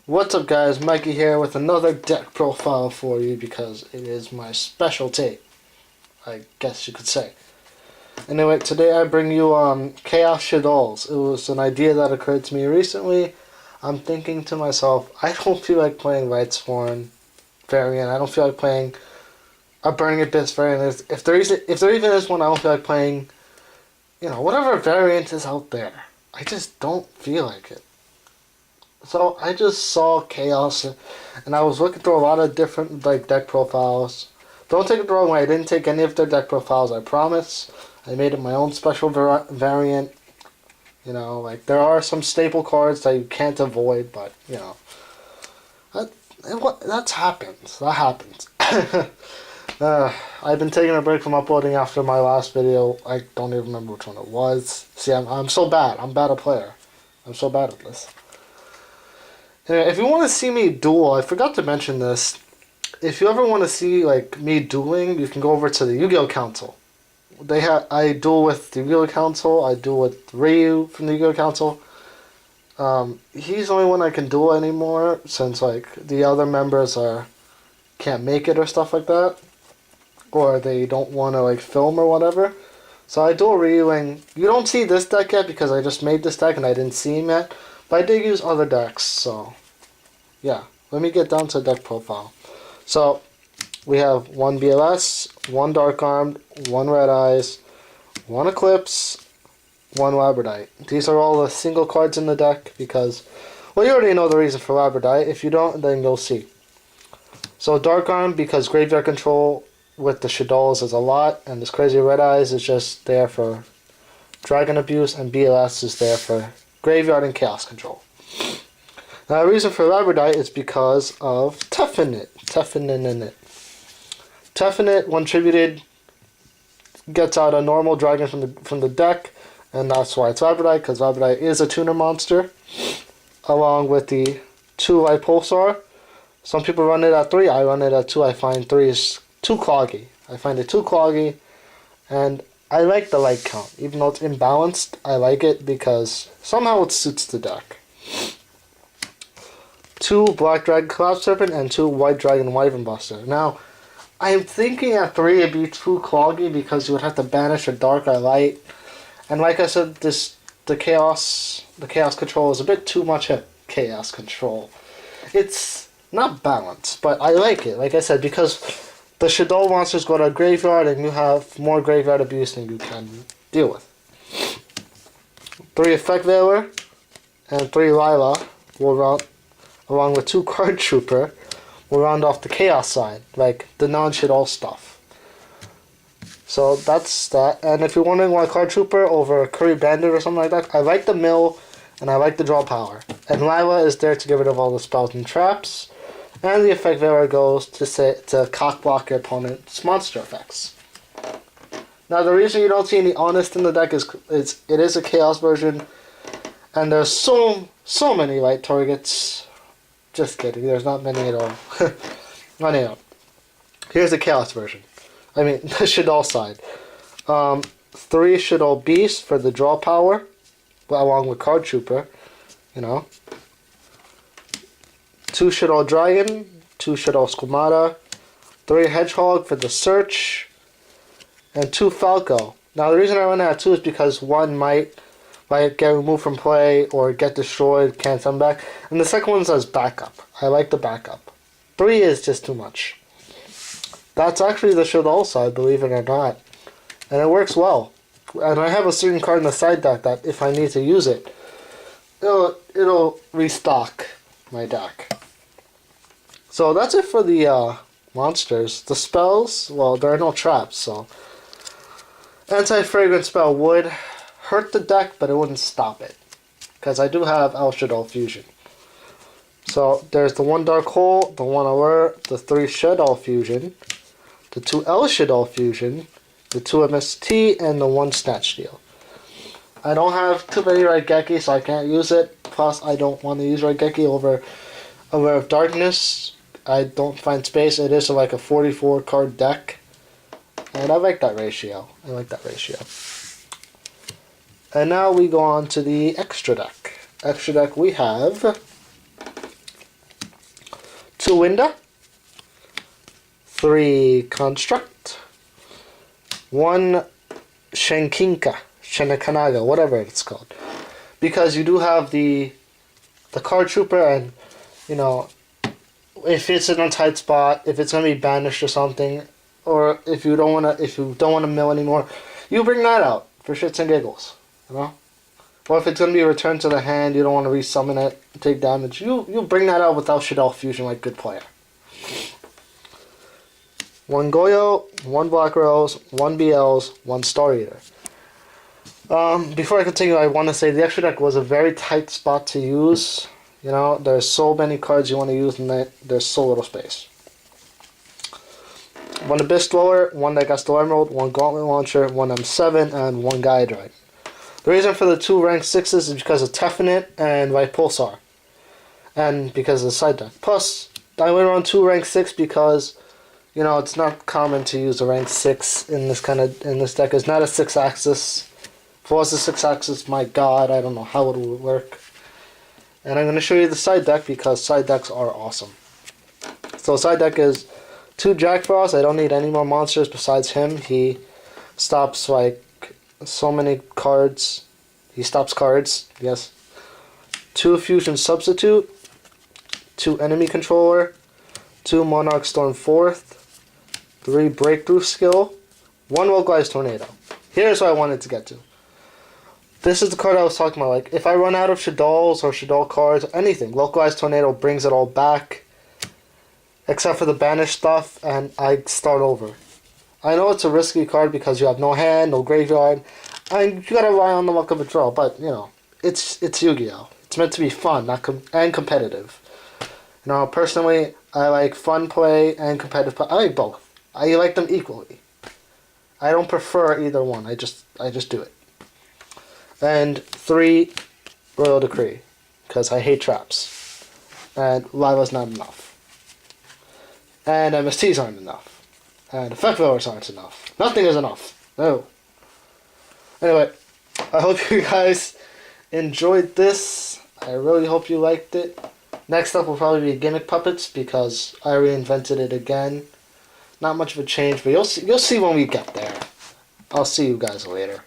What's up guys, Mikey here with another deck profile for you because it is my specialty, I guess you could say. Anyway, today I bring you Chaos Shaddolls. It was an idea that occurred to me recently. I'm thinking to myself, I don't feel like playing Lightsworn variant, I don't feel like playing a Burning Abyss variant. If there even is one, I don't feel like playing, whatever variant is out there. I just don't feel like it. So I just saw Chaos, and I was looking through a lot of different deck profiles. Don't take it the wrong way. I didn't take any of their deck profiles. I promise. I made it my own special variant. There are some staple cards that you can't avoid, but that happens. That happens. I've been taking a break from uploading after my last video. I don't even remember which one it was. See, I'm so bad. I'm bad a player. I'm so bad at this. If you want to see me duel, I forgot to mention this. If you ever want to see me dueling, you can go over to the Yu-Gi-Oh! Council. I duel with the Yu-Gi-Oh! Council. I duel with Ryu from the Yu-Gi-Oh! Council. He's the only one I can duel anymore since the other members can't make it or stuff like that, or they don't want to film or whatever. So I duel Ryu, and you don't see this deck yet because I just made this deck and I didn't see him yet. But I did use other decks, so yeah. Let me get down to the deck profile. So we have one BLS, one Dark Armed, one Red Eyes, one Eclipse, one Labradite. These are all the single cards in the deck because, well, you already know the reason for Labradite. If you don't, then you'll see. So Dark Armed because graveyard control with the Shaddolls is a lot, and this crazy Red Eyes is just there for dragon abuse, and BLS is there for graveyard and chaos control. Now the reason for Labradite is because of Teffinite. Teffinite, when tributed, gets out a normal dragon from the deck, and that's why it's Labradite, because Labradite is a tuner monster, along with the 2 Light Pulsar. Some people run it at 3, I run it at 2. I find 3 is too cloggy. I find it too cloggy, and I like the light count. Even though it's imbalanced, I like it because somehow it suits the deck. 2 Black Dragon Cloud Serpent and 2 White Dragon Wyvern Buster. Now, I am thinking at 3 it'd be too cloggy because you would have to banish a dark or light. And like I said, the chaos control is a bit too much at chaos control. It's not balanced, but I like it. Like I said, because the Shaddoll monsters go to a graveyard and you have more graveyard abuse than you can deal with. 3 Effect Veiler and 3 Lila will round, along with 2 Card Trooper, will round off the chaos side, like the non-Shaddoll stuff. So that's that. And if you're wondering why Card Trooper over Curry Bandit or something like that, I like the mill and I like the draw power. And Lila is there to get rid of all the spells and traps. And the Effect Veiler goes to cock block your opponent's monster effects. Now the reason you don't see any Honest in the deck is it is a Chaos version, and there's so many light targets. Just kidding, there's not many at all. Anyhow, here's the Chaos version. I mean the Shaddoll side. 3 Shaddoll Beasts for the draw power, along with Card Trooper. 2 Shaddoll Dragon, 2 Shaddoll Squamata, 3 Hedgehog for the search, and 2 Falco. Now the reason I run out of 2 is because 1 might get removed from play or get destroyed, can't come back, and the second one says backup. I like the backup. 3 is just too much. That's actually the Shaddoll side, believe it or not, and it works well. And I have a certain card in the side deck that if I need to use it, it'll restock my deck. So that's it for the monsters. The spells, well, there are no traps, so Anti-Fragrance spell would hurt the deck, but it wouldn't stop it, because I do have El Shaddoll Fusion. So there's the 1 Dark Hole, the 1 Alert, the 3 Shaddoll Fusion, the 2 El Shaddoll Fusion, the 2 MST, and the 1 Snatch Steal. I don't have too many Raigeki, so I can't use it. Plus, I don't want to use Raigeki over Aware of Darkness. I don't find space. It is like a 44 card deck, and I like that ratio. And now we go on to the extra deck. Extra deck we have 2 Winda, 3 Construct, 1 Shenkanaga, whatever it's called. Because you do have the card trooper, and you know, if it's in a tight spot, if it's gonna be banished or something, or if you don't wanna mill anymore, you bring that out for shits and giggles, you know. Or if it's gonna be returned to the hand, you don't want to resummon it, take damage. You bring that out without Shaddoll fusion like good player. 1 Goyo, 1 Black Rose, 1 BLs, 1 Star Eater. Before I continue, I want to say the extra deck was a very tight spot to use. You know, there's so many cards you want to use, and there's so little space. 1 Abyss Dweller, 1 Dagastro Emerald, 1 Gauntlet Launcher, 1 M7, and 1 Gaia Dragon. The reason for the 2 rank 6s is because of Tefnit and White Pulsar, and because of the side deck. Plus, I went around 2 rank 6 because, you know, it's not common to use a rank 6 in this deck. It's not a 6-axis. If it was a 6-axis, my god, I don't know how it would work. And I'm going to show you the side deck because side decks are awesome. So side deck is 2 Jack Frost. I don't need any more monsters besides him. He stops like so many cards. He stops cards, yes. 2 Fusion Substitute, 2 Enemy Controller, 2 Monarch Storm 4th, 3 Breakthrough Skill, 1 Localized Tornado. Here's what I wanted to get to. This is the card I was talking about. Like, if I run out of Shaddolls or Shaddoll cards, anything, Localized Tornado brings it all back, except for the banished stuff, and I start over. I know it's a risky card because you have no hand, no graveyard, and you gotta rely on the luck of a draw, but, you know, it's Yu-Gi-Oh! It's meant to be fun and competitive. You know, personally, I like fun play and competitive play. I like both. I like them equally. I don't prefer either one. I just do it. And 3 Royal Decree, because I hate traps. And Lila's not enough. And MSTs aren't enough. And effect lowers aren't enough. Nothing is enough. No. Anyway, I hope you guys enjoyed this. I really hope you liked it. Next up will probably be Gimmick Puppets because I reinvented it again. Not much of a change, but you'll see when we get there. I'll see you guys later.